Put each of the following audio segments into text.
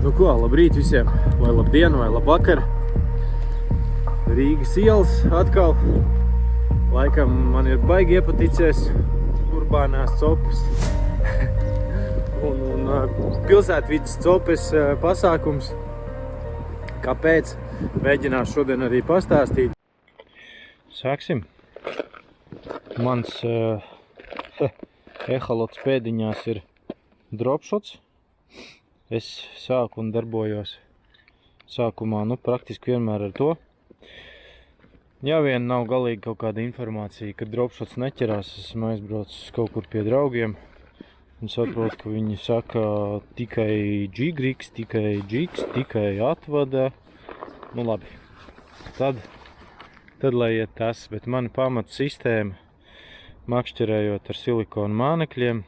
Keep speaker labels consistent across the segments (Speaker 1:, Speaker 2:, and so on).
Speaker 1: Nu ko, labrīt visiem, vai labdien, vai labvakar. Rīgas ielas atkal. Laikam man ir baigi iepaticies urbānās copes. un pilsētvidas copes pasākums. Kāpēc? Mēģināšu šodien arī pastāstīt. Sāksim. Mans ehalots pēdiņās ir dropshots. Es sāku un darbojos sākumā, praktiski vienmēr ar to. Ja vien nav galīgi kaut kāda informācija, ka dropshots neķerās, esmu aizbraucis kaut kur pie draugiem un saprotu, ka viņi saka tikai G-Grigs, tikai G-X, tikai atvada. Nu labi, tad lai iet tas, bet mani pamatu sistēma, makšķerējot ar silikonu mānekļiem,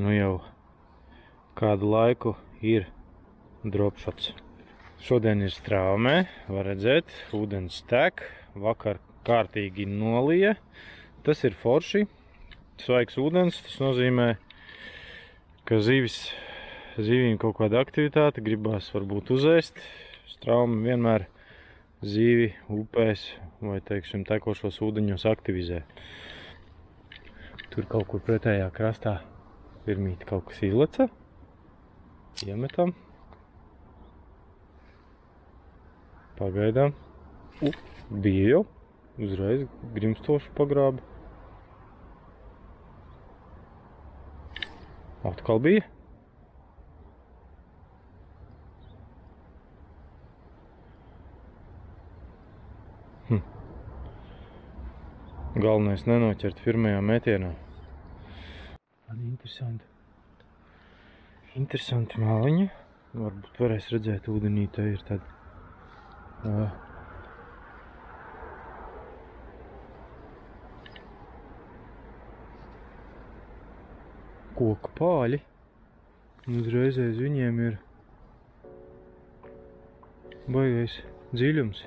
Speaker 1: nu jau kādu laiku ir dropshots. Šodien ir straumē, var redzēt, ūdens tek, vakar kārtīgi nolija. Tas ir forši, svaigs ūdens, tas nozīmē, ka zivīm kaut kāda aktivitāte, gribās varbūt uzēst. Straumi vienmēr zīvi upēs vai, teiksim, tekošos ūdeņos aktivizē. Tur kaut kur pretējā krastā pirmīt kaut kas izleca. Iemetam. Pagaidām. Bija jau. Uzreiz grimstoši pagrāba. Atkal bija. Galvenais nenoķert pirmajā metienā. Interesanti. Interesanti māliņa. Varbūt varēs redzēt, ūdenī te ir tad koku pāļi. Uzreiz aiz viņiem ir baigais dziļums.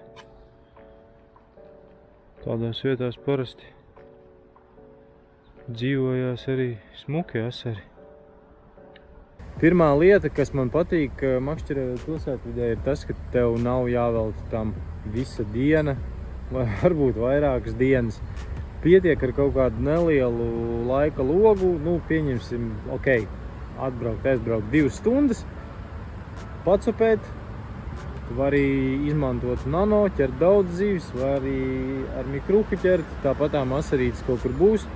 Speaker 1: Tādās vietās parasti dzīvojās arī smuki asari. Pirmā lieta, kas man patīk makšķerējot pilsētvidē, ir tas, ka tev nav jāvelta tam visa diena, vai varbūt vairākas dienas. Pietiek ar kaut kādu nelielu laika logu, pieņemsim, aizbraukt 2 stundas, pacopēt, var arī izmantot nano, ķert daudz zivis, vai arī ar mikruhu ķert, tāpatām asarītes kaut kur būs,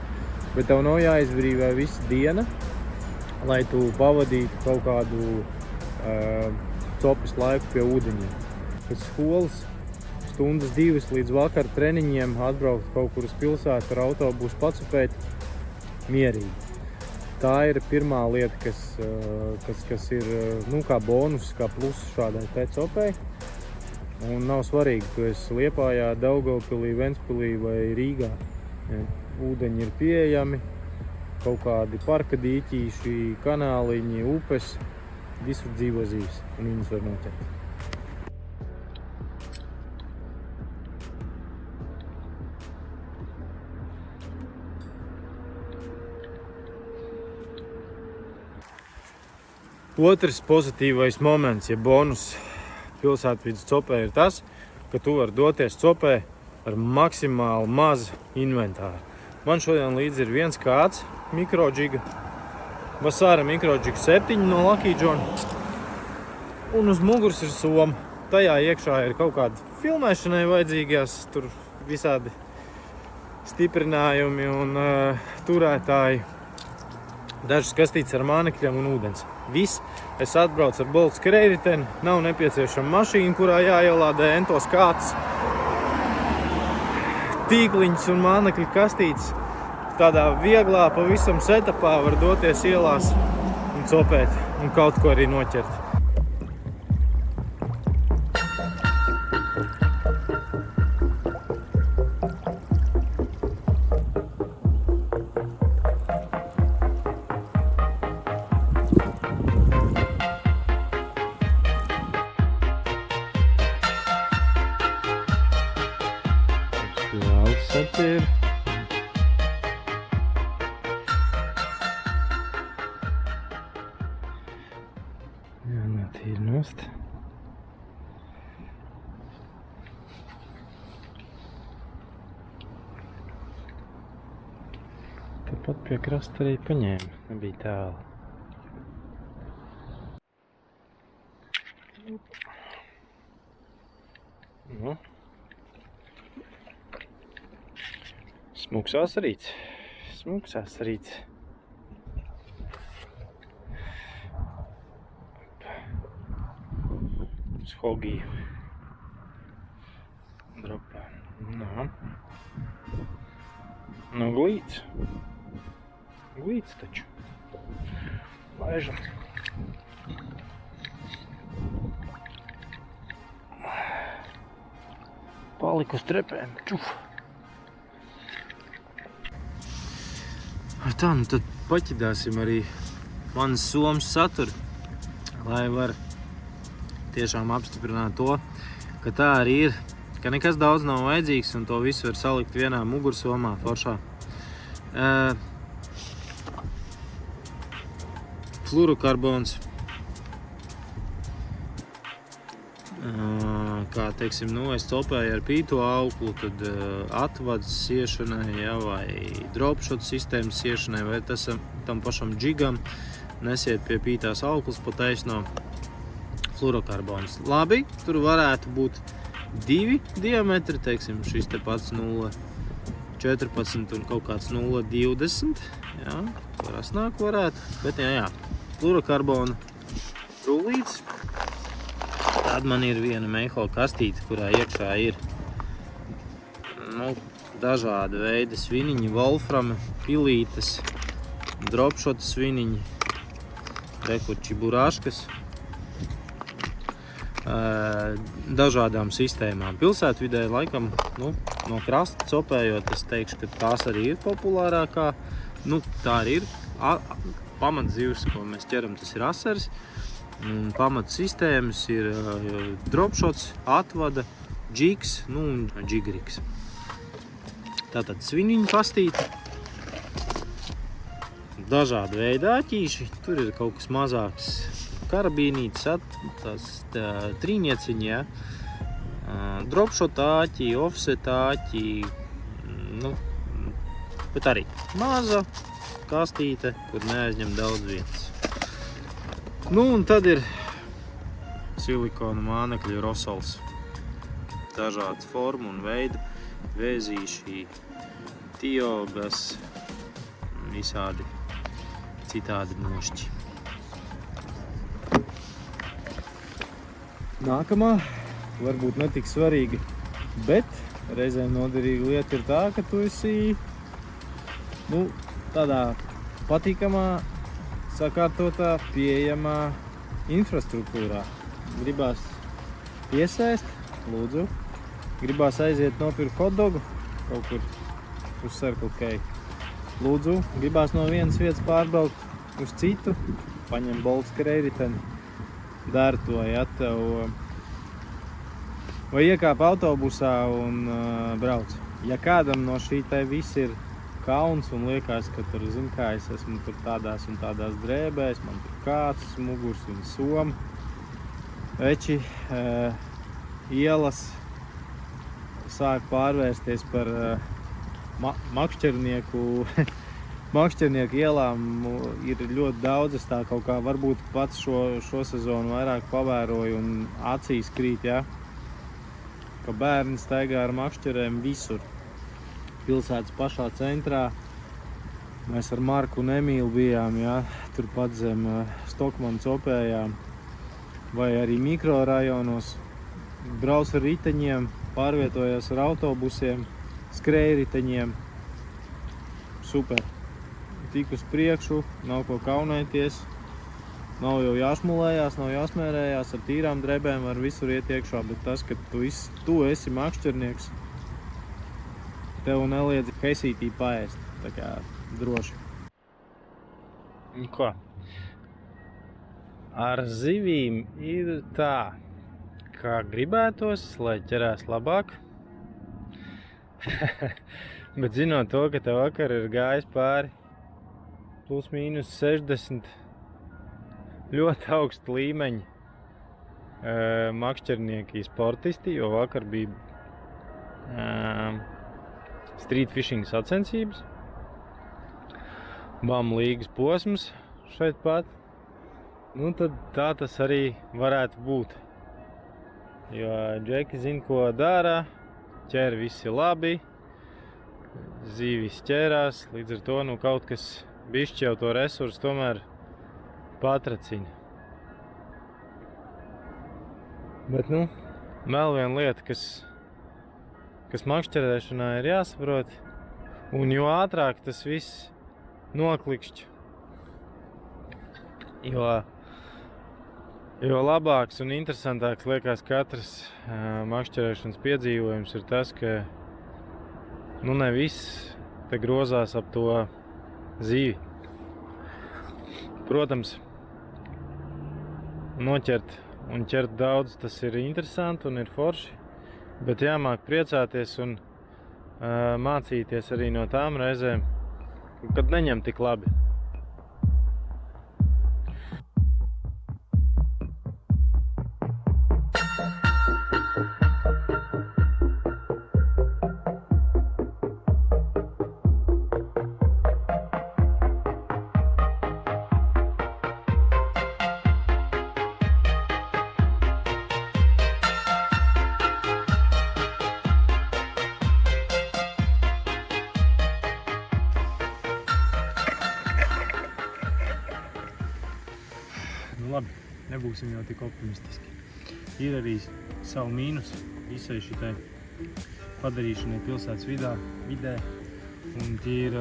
Speaker 1: bet tev nav jāizbrīvē visa diena, lai tu pavadītu kaut kādu copes laiku pie ūdeņiem. Pēc skolas stundas 2 līdz vakar treniņiem atbraukt kaut kur uz pilsētu ar autobusu pacupēt mierīgi. Tā ir pirmā lieta, kas ir kā bonus, kā plus šādai te copei. Un nav svarīgi, tu esi Liepājā, Daugavpilī, Ventspilī vai Rīgā. Ūdeņi ir pieejami. Kaut kādi parka dīķīši, kanāliņi, upes, visur dzīvo zīves, un viņas var noķert. Otrs pozitīvais moments, ja bonus pilsētvidas copē ir tas, ka tu vari doties copē ar maksimāli mazu inventāru. Man šodien līdzi ir viens kāds mikrodžiga, Vasāra mikrodžiga 7 no Lucky John, un uz muguras ir soma. Tajā iekšā ir kaut kādi filmēšanai vajadzīgās, tur visādi stiprinājumi un turētāji, dažas kastītes ar mānekļiem un ūdens. Viss. Es atbraucu ar Bolts skrējriteni, nav nepieciešama mašīna, kurā jāielādē entos kāds, tīkliņas un mānekļu kastītes. Tādā vieglā, pavisam setupā var doties ielās un copēt un kaut ko arī noķert. Saķēri. Jā, nost. Tepat pie krasta arī paņēma, nebija tālu. Nu. Smuks asarīts. Smuks asarīts. Hogiju dropā. Nā. Nu, glīts. Glīts taču. Laižam. Paliku uz trepēm. Čuf. Tā, nu tad paķidāsim arī manas somas saturu, lai var tiešām apstiprināt to, ka tā arī ir, ka nekas daudz nav vajadzīgs un to visu var salikt vienā mugursomā foršā. Fluorokarbons, kā teiksim, nu, es copēju ar pīto auklu, tad atvads siešanai, ja, vai dropshot sistēmas siešanai, vai tam pašam džigam nesiet pie pītās auklas pa taisno fluorokarbons. Labi, tur varētu būt 2 diametri, teiksim, šis te pats 0,14 un kaut kāds 0,20, jā, parasnāk varētu, bet jā, fluorokarbona rullīts. Tad man ir viena meihola kastīte, kurā iekšā ir, nu, dažāda veida sviniņi, wolframi, pilītes, dropshot sviniņi, rekur čiburaškas, dažādām sistēmām. Pilsētvidē laikam, nu, no krasta copējot, es teikšu, ka tās arī ir populārākā. Nu, tā arī ir. Pamatzivs, ko mēs ķeram, tas ir asaris. Pamat sistēmas ir dropshots, atvada, džigs, nu un džigriks. Tātad sviniņu kastīte. Dažādi veidi āķīši. Tur ir kaut kas mazāks. Karabīnītes, trīnieciņi, ja. Dropshot āķi, offset āķi, nu, bet arī maza kastīte, kur neaizņem daudz vietas. Nu, un tad ir silikona mānekļu rosols. Dažādas formu un veidu, vēzīši, tiogas, visādi citādi nošķi. Nākamā, varbūt netik svarīga, bet reizēm noderīga lieta ir tā, ka tu esi, nu, tādā patīkamā, sakārtotā, pieejamā infrastruktūrā. Gribās piesēst, lūdzu. Gribās aiziet nopirkt hotdogu kaut kur uz Circle K. Lūdzu, gribās no vienas vietas pārbraukt uz citu, paņem Bolts kreiriteni. Dari to, ja tev vai iekāp autobusā un brauc. Ja kādam no šī te viss ir kauns un liekas, ka tur, zin kā, es esmu tur tādās un tādās drēbēs, man tur kāds, mugurs un soma. Veči, ielas sāk pārvērsties par makšķernieku ielām ir ļoti daudzas, tā kaut kā varbūt pats šo sezonu vairāk pavēroju un acīs krīt, ja? Ka bērni staigā ar makšķerēm visur. Pilsētas pašā centrā. Mēs ar Marku un Emīlu bijām, ja? Turpat zem Stokmanu copējām. Vai arī mikrorajonos. Brauc ar riteņiem, pārvietojās ar autobusiem, skrēja riteņiem. Super. Tik uz priekšu, nav ko kaunēties, nav jau jāšmulējās, nav jāsmērējās, ar tīrām drēbēm var visur iet iekšā, bet tas, ka tu esi makšķernieks, tev neliedz kaisītī paēst, tā kā droši. Ko? Ar zivīm ir tā, kā gribētos, lai ķerās labāk, bet zinot to, ka tev vakar ir gājis pāri plus mīnus 60 ļoti augstu līmeņi makšķernieki sportisti, jo vakar bija street fishing sacensības. BAM līgas posms šeit pat. Nu tad tā tas arī varētu būt. Jo džeki zina, ko dara, ķer visi labi, zīvis ķērās, līdz ar to nu kaut kas bišķi jau to resursu tomēr patracina. Bet nu, vēl viena lieta, kas makšķerēšanā ir jāsaprot, un jo ātrāk tas viss noklikšķ, jo labāks un interesantāks liekas katrs makšķerēšanas piedzīvojums ir tas, ka nu ne viss te grozās ap to zīvi. Protams, noķert un ķert daudz, tas ir interesanti un ir forši, bet jāmāk priecāties un mācīties arī no tām reizēm, kad neņem tik labi. Nu labi, nebūsim jau tik optimistiski. Ir arī savu mīnus visai šitai padarīšanai pilsētas vidē. Un tie ir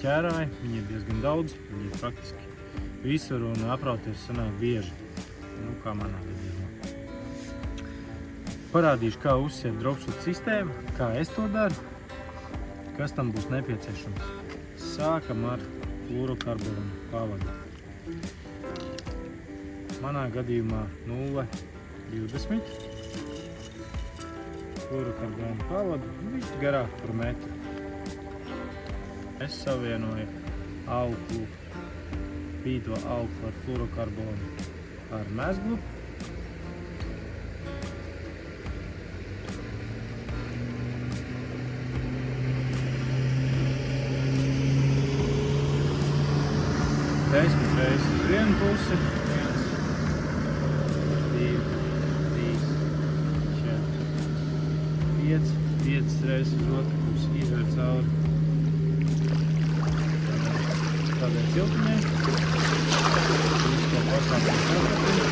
Speaker 1: ķērāji, viņi ir diezgan daudz, viņi ir praktiski visur un aprauties sanāk bieži. Nu, kā manā gadījumā. Parādīšu, kā uzsiet dropshot sistēmu, kā es to daru, kas tam būs nepieciešams. Sākam ar fluorokarbonu pavadu. Manā gadījumā 0,20 fluorokarbonu pavadu, viņš garāk par metru. Es savienoju auklu, pīto auklu ar fluorokarbonu ar mezglu. Desmit reizes uz vienu pusi. 5 reizes uz otru pusi izvēr cauri tādai ciltiņai. Visu to pasākumu sapratīju.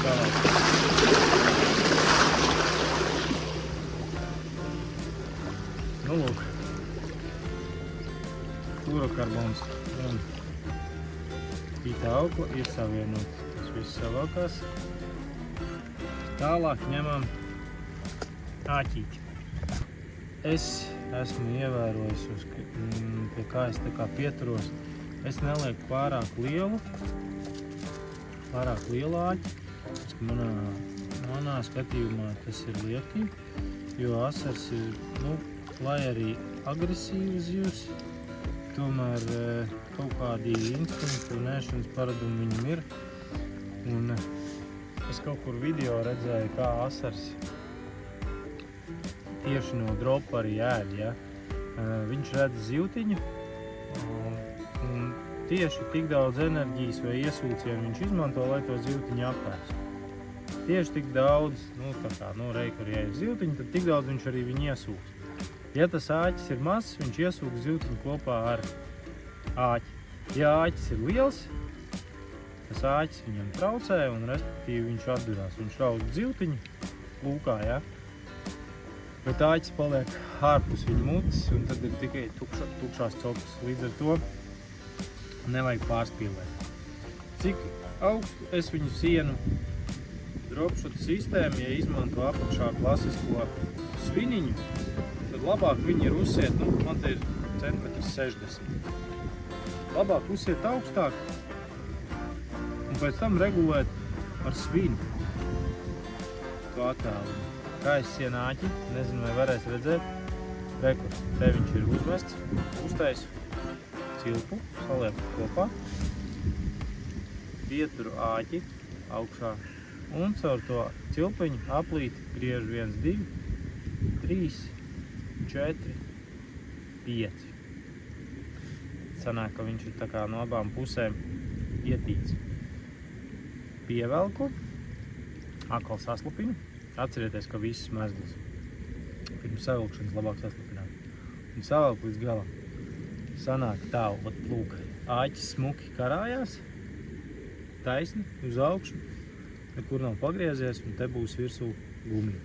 Speaker 1: Tālāk. Nu lūk. Fluorokarbons un pīta aukla ir savienot. Tas viss savākās. Tālāk ņemam āķīti. Es esmu ievērojis, pie kā es tā kā pieturos. Es nelieku pārāk lielu āķi. Manā skatījumā tas ir lieki, jo asars ir, lai arī agresīvs zivs, tomēr kaut kādi instinkti un ēšanas paradumi viņam ir. Un es kaut kur video redzēju, kā asars tieši no dropa arī ēd, ja? Viņš redz zivtiņu un tieši tik daudz enerģijas vai iesūcienu viņš izmanto, lai to zivtiņu apēst. Tieši tik daudz, kur ja ir zivtiņa, tad tik daudz viņš arī viņu iesūks. Ja tas āķis ir mazs, viņš iesūks zivtiņu kopā ar āķi. Ja āķis ir liels, tas āķis viņam traucē un respektīvi viņš atdurās. Viņš raud zivtiņu lūkā, ja? Bet āķis paliek ārpus viņa mutes un tad ir tikai tukšās cokas. Līdz ar to nevajag pārspīlēt. Cik augstu es viņu sienu dropshot sistēmu, ja izmanto apakšā klasisko sviniņu, tad labāk viņi ir uzsiet, man te ir 1,60 cm. Labāk uzsiet augstāk un pēc tam regulēt ar svinu to attēlumu. Kā es sienu āķi, nezinu, vai varēs redzēt. Rekur, te viņš ir uzmests, uztaisu cilpu, salieku kopā, pieturu āķi augšā. Un caur to cilpiņu aplīt griež 1, 2, 3, 4, 5. Sanāk, ka viņš ir tā kā no abām pusēm ietīts. Pievelku, atkal saslapinu. Atcerieties, ka visas mezglas pirms savilkšanas labāk saslapināt. Un savelku līdz galam. Sanāk tā, lūk, āķis smuki karājās, taisni uz augšu, nekur nav pagriezies, un te būs virsū gumija.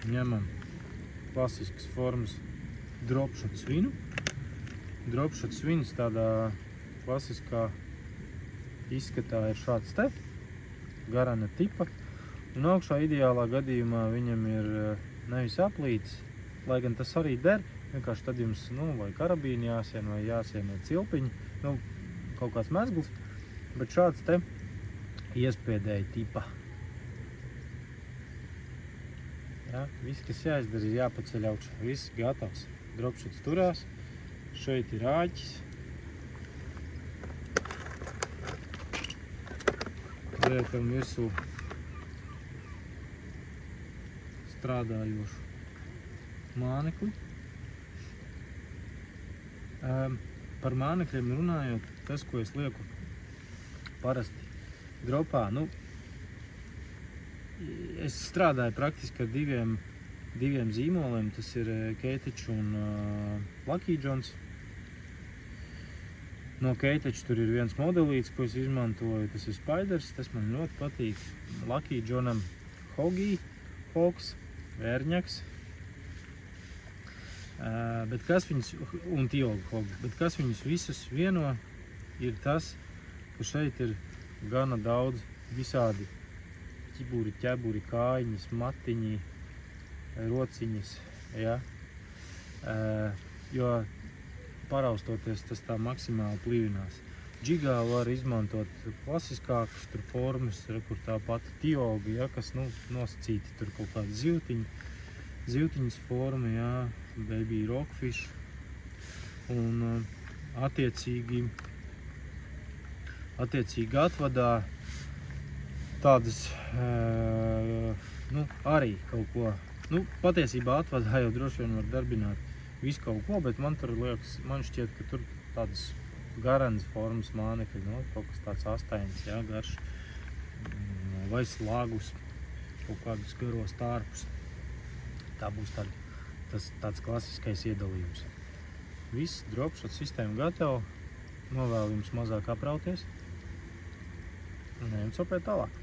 Speaker 1: Ņemam klasiskas formas dropshot svinu. Dropshot svins tādā klasiskā izskatā ir šāds te, garana tipa, un augšā ideālā gadījumā viņam ir nevis aplītis, lai gan tas arī der, vienkārši tad jums, vai karabīni jāsien, vai jāsien cilpiņi, kaut kāds mezgls, bet šāds te iespiedēja tipa. Ja, viss, kas jāizdara, ir jāpaceļ augšā, viss gatavs. Dropshots turās, šeit ir āķis. Liekam virsū strādājošu mānekli. Par mānekļiem runājot, tas, ko es lieku parasti dropā, es strādāju praktiski ar diviem zīmoliem, tas ir Keitech un Lucky Johns. No Keitech tur ir viens modelīts, ko es izmantoju, tas ir Spiders, tas man ļoti patīk. Lucky Johnam Hawks, Vērņaks, un Tioga Hawks, bet kas viņus visus vieno, ir tas, ka šeit ir gana daudz visādi ķeburi, kājiņas, matiņi, rociņas, ja? Jo paraustoties tas tā maksimāli plīvinās. Džigā var izmantot klasiskākas formas, kur tā pati Tioga, ja, kas nosacīti tur kaut kāda zivtiņas forma, ja, baby rockfish, un attiecīgi atvadā tādas, arī kaut ko, patiesībā atvadā jau droši vien var darbināt visu kaut ko, bet man šķiet, ka tur tādas garanas formas mānekļi, kaut kas tāds astains, ja, garš, vai slāgus, kaut kādus garos tārpus. Tā būs tāds klasiskais iedalījums. Viss dropshot sistēma gatava, novēlu jums mazāk aprauties un ejam copēt tālāk.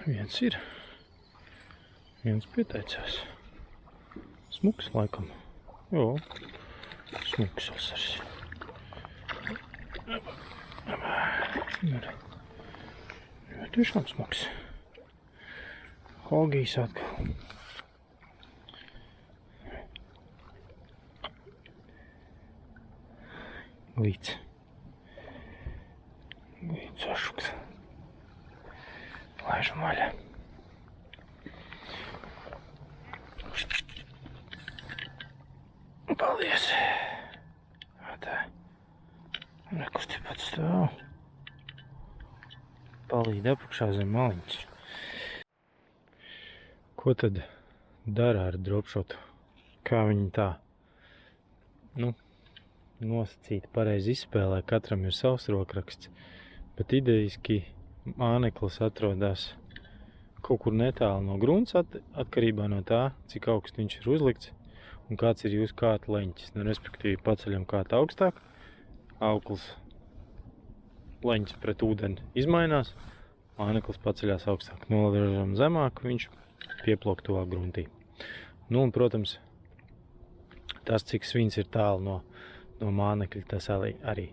Speaker 1: Viens ir, viens pieteicās. Smuks laikam. Jo, smuks asars. Jo, tiešām smuks. Hogijs atkal. Līdz ašuks. Laižam vaļā. Paldies. Tā. Kur te pats stāv. Palīd apakšā zem maliņas. Ko tad dara ar dropshotu? Kā viņi tā, nosacīti pareizi izspēlē, katram ir savs rokraksts, bet idejiski māneklis atrodas kaut kur netālu no grunts, atkarībā no tā, cik augstu viņš ir uzlikts un kāds ir jūsu kāta leņķis. Respektīvi, paceļam kāta augstāk, auklis leņķis pret ūdeni izmainās, māneklis paceļās augstāk. Nolaižam zemāk, viņš pieplok tuvāk gruntī. Un, protams, tas, cik svins ir tālu no mānekļa, tas arī.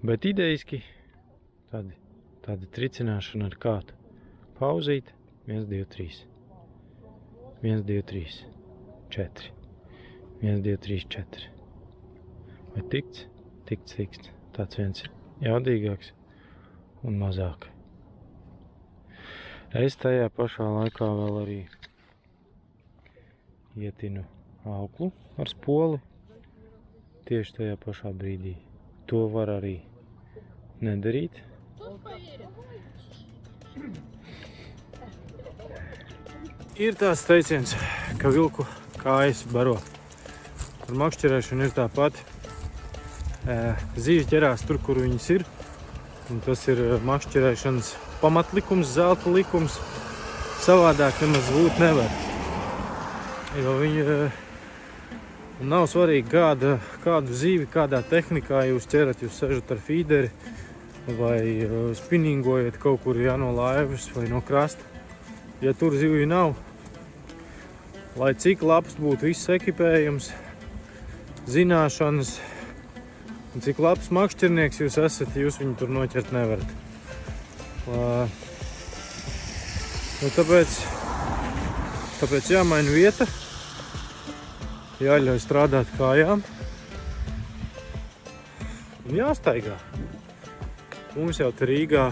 Speaker 1: Bet idejiski tāda tricināšana ar kātu. Pauzīt, 1, 2, 3. 1, 2, 3, 4. 1, 2, 3, 4. Vai tikts? Tikts. Tāds viens jaudīgāks un mazāk. Es tajā pašā laikā vēl arī ietinu auklu ar spoli. Tieši tajā pašā brīdī. To var arī nedarīt. Ir tāds teiciens, ka vilku kājas baro. Ar makšķerēšanu ir tāpat. Zīves ķerās tur, kur viņas ir. Un tas ir makšķerēšanas pamatlikums, zelta likums. Savādāk nemaz būt nevar. Jo viņi nav svarīgi, kādu zīvi, kādā tehnikā jūs ķerat. Jūs sežat ar fīderi vai spinningojat kaut kur no laivas vai no krasta. Ja tur zivju nav, lai cik labs būtu viss ekipējums, zināšanas, un cik labs makšķernieks jūs esat, jūs viņu tur noķert nevarat. Tāpēc jāmaina vieta, jāļauj strādāt kājām un jāstaigā. Mums jau te Rīgā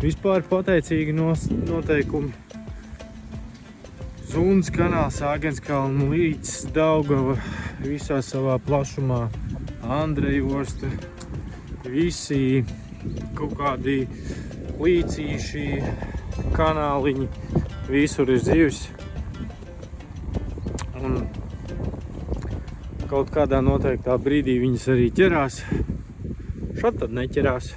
Speaker 1: vispār pateicīgi noteikumi. Zundas kanāls, Āgenskalna līdz Daugava visā savā plašumā, Andreju osta, visi kaut kādi līcīši, kanāliņi, visur ir zivs. Un kaut kādā noteiktā brīdī viņas arī ķerās, šad tad neķerās.